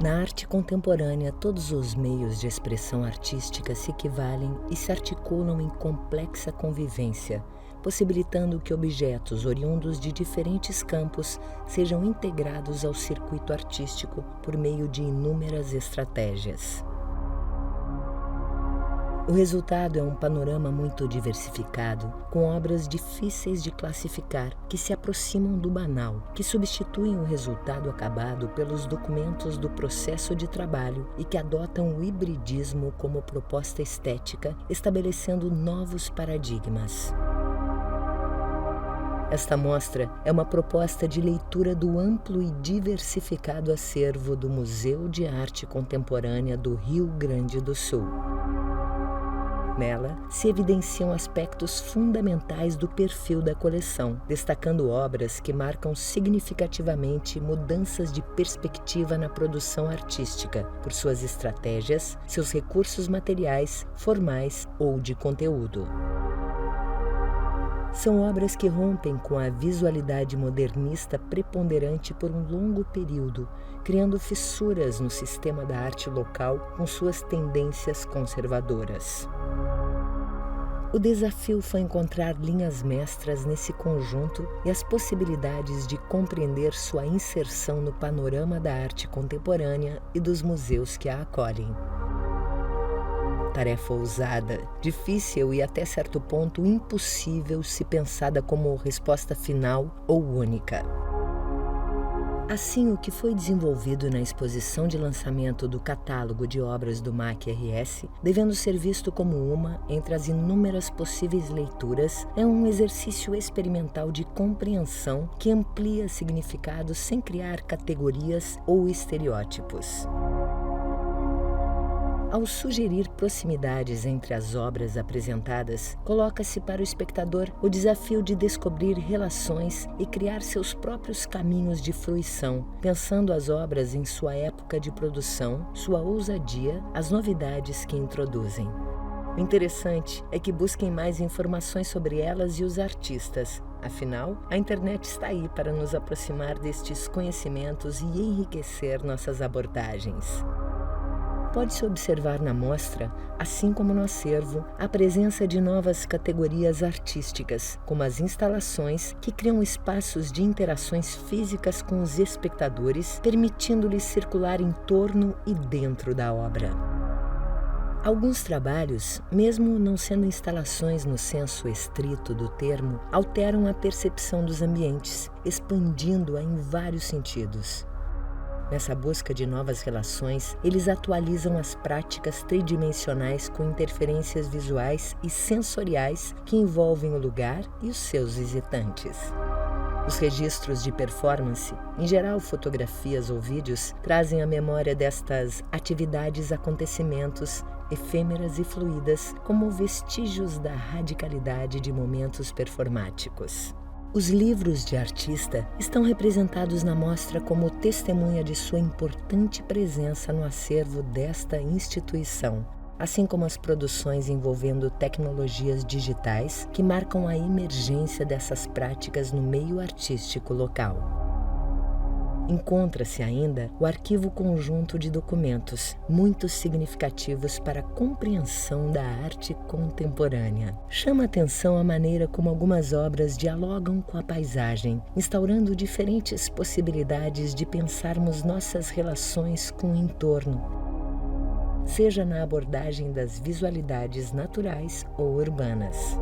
Na arte contemporânea, todos os meios de expressão artística se equivalem e se articulam em complexa convivência, possibilitando que objetos oriundos de diferentes campos sejam integrados ao circuito artístico por meio de inúmeras estratégias. O resultado é um panorama muito diversificado, com obras difíceis de classificar, que se aproximam do banal, que substituem o resultado acabado pelos documentos do processo de trabalho e que adotam o hibridismo como proposta estética, estabelecendo novos paradigmas. Esta mostra é uma proposta de leitura do amplo e diversificado acervo do Museu de Arte Contemporânea do Rio Grande do Sul. Nela, se evidenciam aspectos fundamentais do perfil da coleção, destacando obras que marcam significativamente mudanças de perspectiva na produção artística, por suas estratégias, seus recursos materiais, formais ou de conteúdo. São obras que rompem com a visualidade modernista preponderante por um longo período, criando fissuras no sistema da arte local com suas tendências conservadoras. O desafio foi encontrar linhas mestras nesse conjunto e as possibilidades de compreender sua inserção no panorama da arte contemporânea e dos museus que a acolhem. Tarefa ousada, difícil e até certo ponto impossível se pensada como resposta final ou única. Assim, o que foi desenvolvido na exposição de lançamento do catálogo de obras do MAC-RS, devendo ser visto como uma entre as inúmeras possíveis leituras, é um exercício experimental de compreensão que amplia significados sem criar categorias ou estereótipos. Ao sugerir proximidades entre as obras apresentadas, coloca-se para o espectador o desafio de descobrir relações e criar seus próprios caminhos de fruição, pensando as obras em sua época de produção, sua ousadia, as novidades que introduzem. O interessante é que busquem mais informações sobre elas e os artistas. Afinal, a internet está aí para nos aproximar destes conhecimentos e enriquecer nossas abordagens. Pode-se observar na mostra, assim como no acervo, a presença de novas categorias artísticas, como as instalações, que criam espaços de interações físicas com os espectadores, permitindo-lhes circular em torno e dentro da obra. Alguns trabalhos, mesmo não sendo instalações no senso estrito do termo, alteram a percepção dos ambientes, expandindo-a em vários sentidos. Nessa busca de novas relações, eles atualizam as práticas tridimensionais com interferências visuais e sensoriais que envolvem o lugar e os seus visitantes. Os registros de performance, em geral fotografias ou vídeos, trazem à memória destas atividades acontecimentos efêmeras e fluídas como vestígios da radicalidade de momentos performáticos. Os livros de artista estão representados na mostra como testemunha de sua importante presença no acervo desta instituição, assim como as produções envolvendo tecnologias digitais que marcam a emergência dessas práticas no meio artístico local. Encontra-se ainda o arquivo conjunto de documentos, muito significativos para a compreensão da arte contemporânea. Chama a atenção a maneira como algumas obras dialogam com a paisagem, instaurando diferentes possibilidades de pensarmos nossas relações com o entorno, seja na abordagem das visualidades naturais ou urbanas.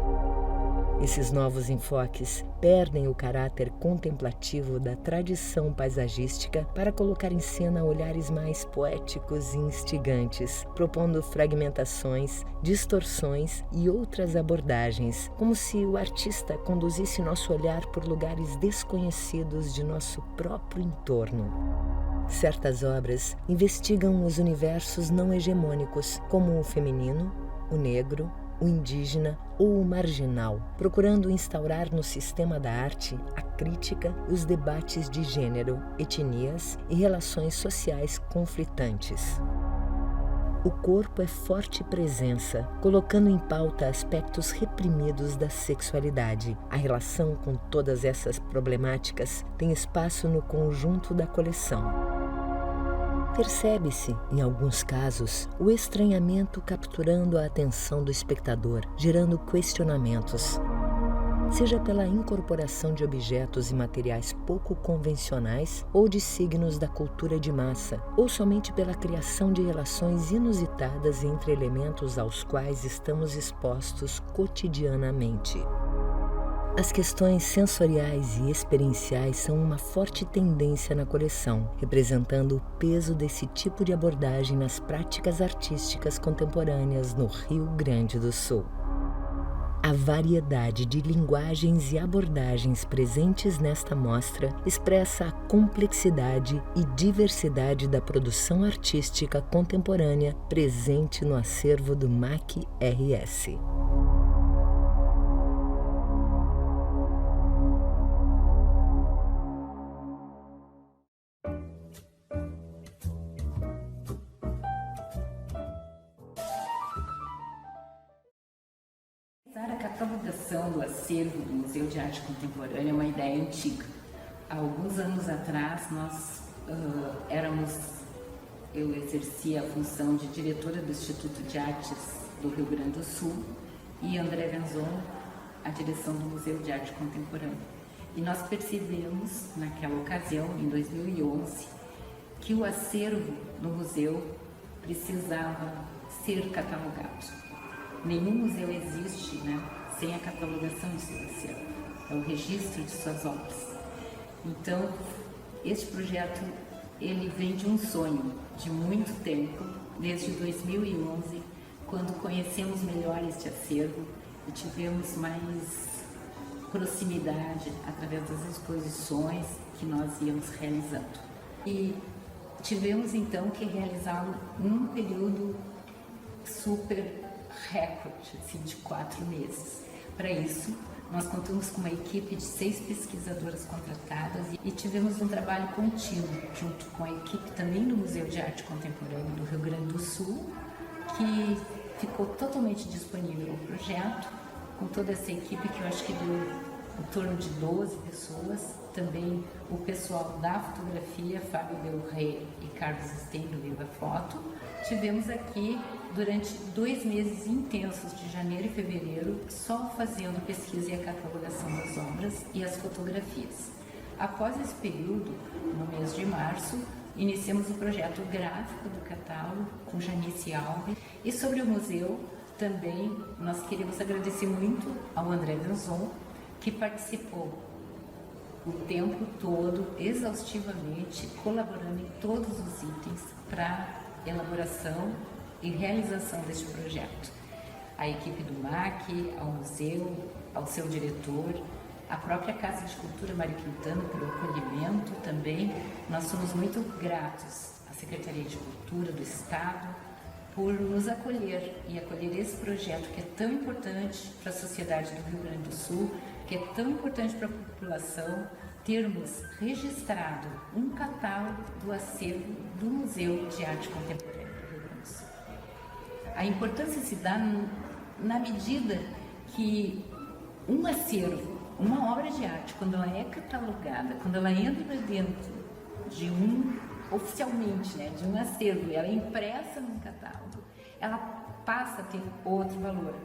Esses novos enfoques perdem o caráter contemplativo da tradição paisagística para colocar em cena olhares mais poéticos e instigantes, propondo fragmentações, distorções e outras abordagens, como se o artista conduzisse nosso olhar por lugares desconhecidos de nosso próprio entorno. Certas obras investigam os universos não hegemônicos, como o feminino, o negro, o indígena ou o marginal, procurando instaurar no sistema da arte a crítica e os debates de gênero, etnias e relações sociais conflitantes. O corpo é forte presença, colocando em pauta aspectos reprimidos da sexualidade. A relação com todas essas problemáticas tem espaço no conjunto da coleção. Percebe-se, em alguns casos, o estranhamento capturando a atenção do espectador, gerando questionamentos. Seja pela incorporação de objetos e materiais pouco convencionais ou de signos da cultura de massa, ou somente pela criação de relações inusitadas entre elementos aos quais estamos expostos cotidianamente. As questões sensoriais e experienciais são uma forte tendência na coleção, representando o peso desse tipo de abordagem nas práticas artísticas contemporâneas no Rio Grande do Sul. A variedade de linguagens e abordagens presentes nesta mostra expressa a complexidade e diversidade da produção artística contemporânea presente no acervo do MAC-RS. A catalogação do acervo do Museu de Arte Contemporânea é uma ideia antiga. Há alguns anos atrás, eu exercia a função de diretora do Instituto de Artes do Rio Grande do Sul e André Venzon a direção do Museu de Arte Contemporânea. E nós percebemos, naquela ocasião, em 2011, que o acervo no museu precisava ser catalogado. Nenhum museu existe, sem a catalogação de seu acervo, é o registro de suas obras. Então, este projeto ele vem de um sonho de muito tempo, desde 2011, quando conhecemos melhor este acervo e tivemos mais proximidade através das exposições que nós íamos realizando. E tivemos então que realizá-lo num período super recorde, de 4 meses. Para isso, nós contamos com uma equipe de 6 pesquisadoras contratadas e tivemos um trabalho contínuo junto com a equipe também do Museu de Arte Contemporânea do Rio Grande do Sul, que ficou totalmente disponível o projeto, com toda essa equipe que eu acho que deu em torno de 12 pessoas, também o pessoal da fotografia, Fábio Del Rey e Carlos Sten do Viva Foto. Tivemos aqui durante 2 meses intensos de janeiro e fevereiro, só fazendo pesquisa e a catalogação das obras e as fotografias. Após esse período, no mês de março, iniciamos o projeto gráfico do catálogo com Janice Alves. E sobre o museu, também nós queremos agradecer muito ao André Venzon, que participou o tempo todo, exaustivamente, colaborando em todos os itens para elaboração e realização deste projeto. A equipe do MAC, ao museu, ao seu diretor, a própria Casa de Cultura Mário Quintana pelo acolhimento também. Nós somos muito gratos à Secretaria de Cultura do Estado por nos acolher e acolher esse projeto que é tão importante para a sociedade do Rio Grande do Sul, que é tão importante para a população, termos registrado um catálogo do acervo do Museu de Arte Contemporânea do Rio Grande do Sul. A importância se dá na medida que um acervo, uma obra de arte, quando ela é catalogada, quando ela entra dentro de oficialmente, de um acervo, ela é impressa num catálogo, ela passa a ter outro valor,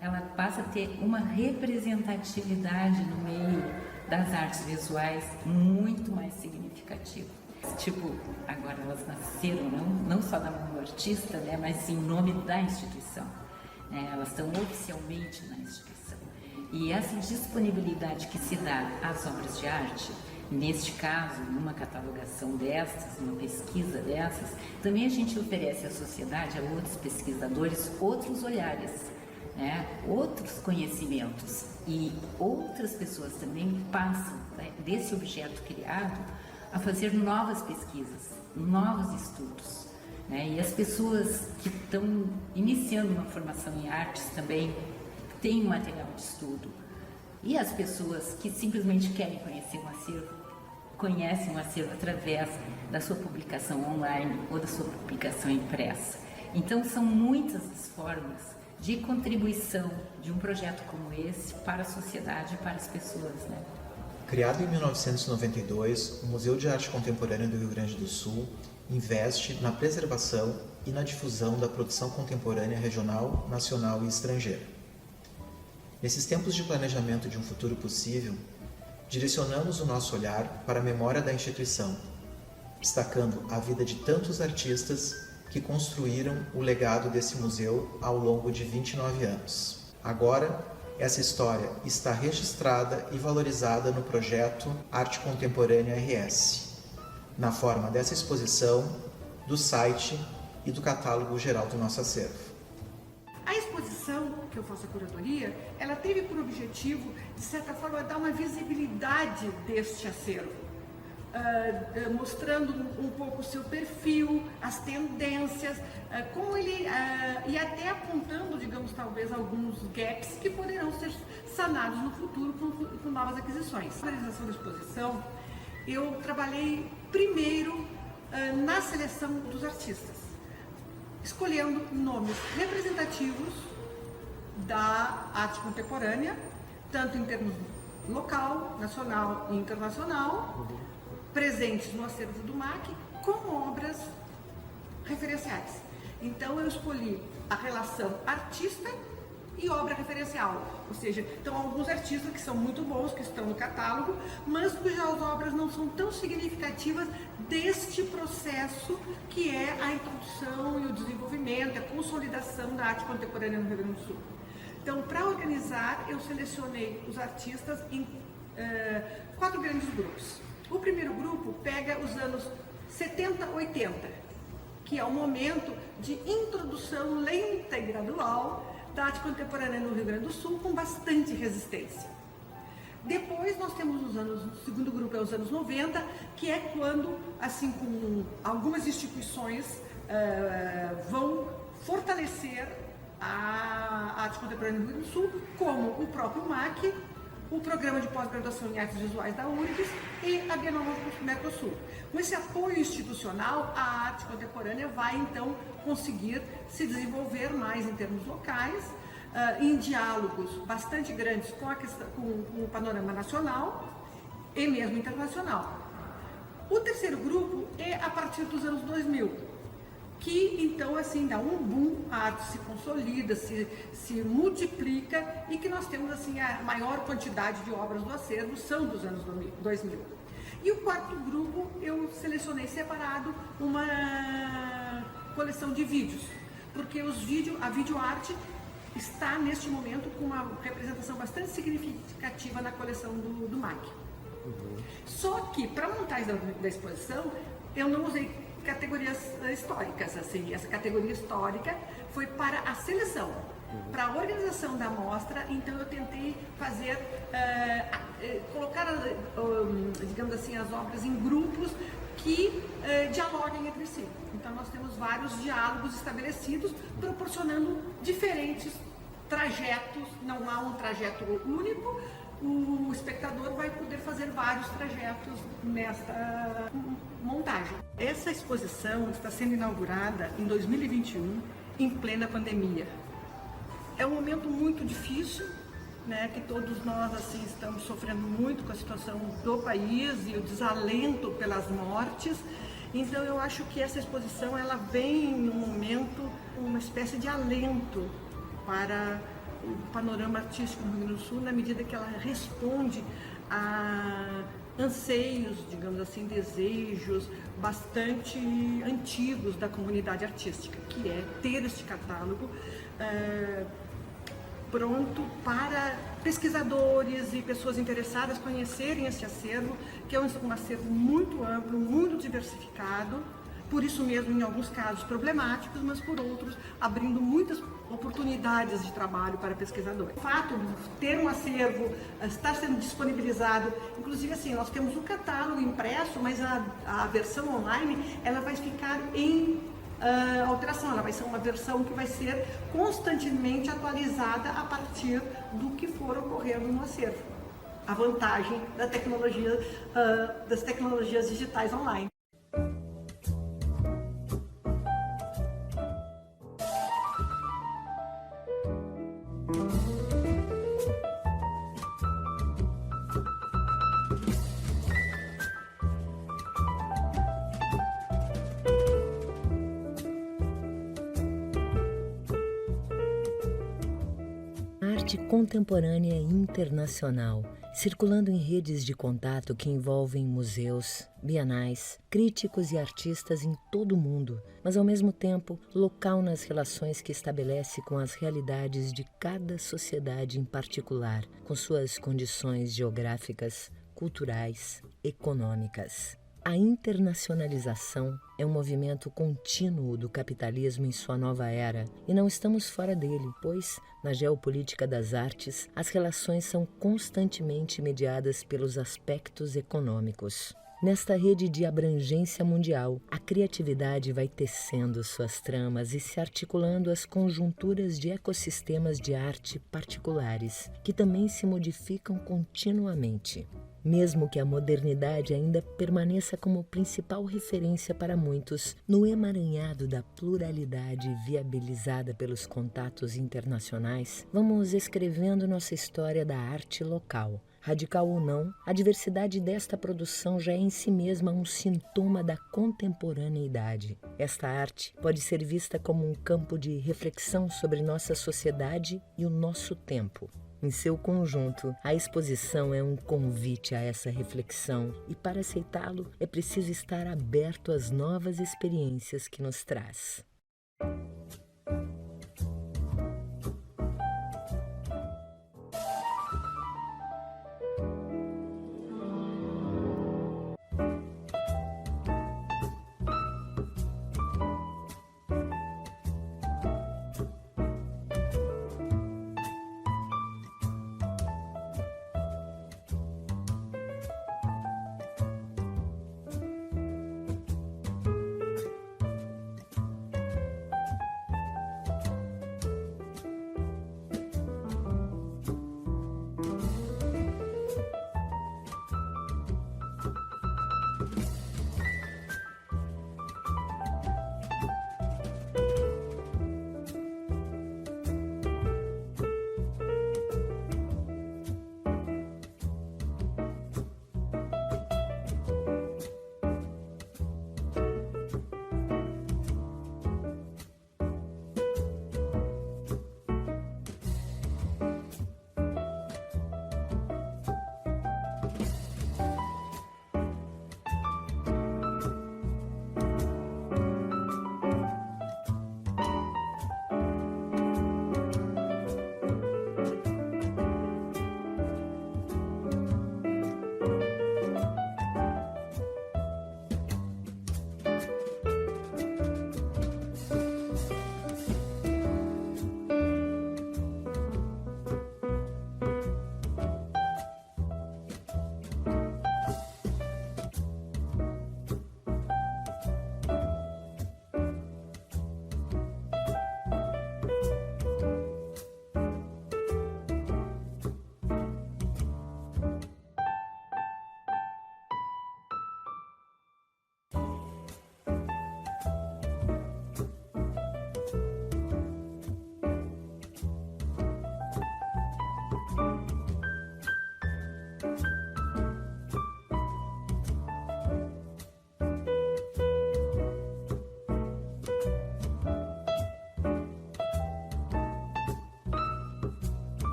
ela passa a ter uma representatividade no meio das artes visuais muito mais significativa. Agora elas nasceram não só da mão do artista, mas em nome da instituição. Elas estão oficialmente na instituição. E essa disponibilidade que se dá às obras de arte, neste caso, numa catalogação destas, numa pesquisa dessas, também a gente oferece à sociedade, a outros pesquisadores, outros olhares, outros conhecimentos, e outras pessoas também passam desse objeto criado a fazer novas pesquisas, novos estudos. E as pessoas que estão iniciando uma formação em artes também têm um material de estudo. E as pessoas que simplesmente querem conhecer um acervo, conhecem o acervo através da sua publicação online ou da sua publicação impressa. Então são muitas as formas de contribuição de um projeto como esse para a sociedade e para as pessoas. Criado em 1992, o Museu de Arte Contemporânea do Rio Grande do Sul investe na preservação e na difusão da produção contemporânea regional, nacional e estrangeira. Nesses tempos de planejamento de um futuro possível, direcionamos o nosso olhar para a memória da instituição, destacando a vida de tantos artistas que construíram o legado desse museu ao longo de 29 anos. Agora, essa história está registrada e valorizada no projeto Arte Contemporânea RS, na forma dessa exposição, do site e do catálogo geral do nosso acervo. A exposição que eu faço a curadoria, ela teve por objetivo, de certa forma, dar uma visibilidade deste acervo, mostrando um pouco o seu perfil, as tendências, como ele, e até apontando, digamos, talvez alguns gaps que poderão ser sanados no futuro com novas aquisições. Na realização da exposição, eu trabalhei primeiro na seleção dos artistas, escolhendo nomes representativos da arte contemporânea, tanto em termos local, nacional e internacional, presentes no acervo do MAC, como obras referenciais. Então eu escolhi a relação artista e obra referencial, ou seja, então alguns artistas que são muito bons, que estão no catálogo, mas cujas obras não são tão significativas deste processo que é a introdução e o desenvolvimento, a consolidação da arte contemporânea no Rio Grande do Sul. Então, para organizar, eu selecionei os artistas em 4 grandes grupos. O primeiro grupo pega os anos 70, 80, que é o momento de introdução lenta e gradual da arte contemporânea no Rio Grande do Sul, com bastante resistência. Depois nós temos o segundo grupo é os anos 90, que é quando, assim como algumas instituições vão fortalecer a arte contemporânea no Rio Grande do Sul, como o próprio MAC, o Programa de Pós-Graduação em Artes Visuais da URGS e a Bienal do Mercosul. Com esse apoio institucional, a arte contemporânea vai então conseguir se desenvolver mais em termos locais, em diálogos bastante grandes com o panorama nacional e mesmo internacional. O terceiro grupo é a partir dos anos 2000, que então assim dá um boom, a arte se consolida, se multiplica e que nós temos assim a maior quantidade de obras do acervo são dos anos 2000. E o quarto grupo eu selecionei separado uma coleção de vídeos, porque a videoarte está neste momento com uma representação bastante significativa na coleção do MAC. Só que para a montagem da exposição eu não usei categorias históricas, assim, essa categoria histórica foi para a seleção, para a organização da mostra. Então eu tentei fazer, colocar, digamos assim, as obras em grupos que dialoguem entre si. Então nós temos vários diálogos estabelecidos, proporcionando diferentes trajetos, não há um trajeto único, o espectador vai poder fazer vários trajetos nesta montagem. Essa exposição está sendo inaugurada em 2021, em plena pandemia. É um momento muito difícil, né, que todos nós assim, estamos sofrendo muito com a situação do país e o desalento pelas mortes. Então eu acho que essa exposição ela vem num momento, uma espécie de alento para o panorama artístico do Rio Grande do Sul, na medida que ela responde a anseios, digamos assim, desejos bastante antigos da comunidade artística, que é ter este catálogo pronto para pesquisadores e pessoas interessadas conhecerem esse acervo, que é um acervo muito amplo, muito diversificado, por isso mesmo, em alguns casos problemáticos, mas por outros, abrindo muitas oportunidades de trabalho para pesquisadores. O fato de ter um acervo, estar sendo disponibilizado, inclusive assim, nós temos o catálogo impresso, mas a versão online, ela vai ficar em alteração, ela vai ser uma versão que vai ser constantemente atualizada a partir do que for ocorrendo no acervo. A vantagem da tecnologia, das tecnologias digitais online. arte contemporânea internacional, circulando em redes de contato que envolvem museus, bienais, críticos e artistas em todo o mundo, mas ao mesmo tempo local nas relações que estabelece com as realidades de cada sociedade em particular, com suas condições geográficas, culturais, econômicas. A internacionalização é um movimento contínuo do capitalismo em sua nova era e não estamos fora dele, pois, na geopolítica das artes, as relações são constantemente mediadas pelos aspectos econômicos. Nesta rede de abrangência mundial, a criatividade vai tecendo suas tramas e se articulando às conjunturas de ecossistemas de arte particulares, que também se modificam continuamente. Mesmo que a modernidade ainda permaneça como principal referência para muitos, no emaranhado da pluralidade viabilizada pelos contatos internacionais, vamos escrevendo nossa história da arte local. Radical ou não, a diversidade desta produção já é em si mesma um sintoma da contemporaneidade. Esta arte pode ser vista como um campo de reflexão sobre nossa sociedade e o nosso tempo. Em seu conjunto, a exposição é um convite a essa reflexão e, para aceitá-lo, é preciso estar aberto às novas experiências que nos traz.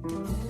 Obrigado.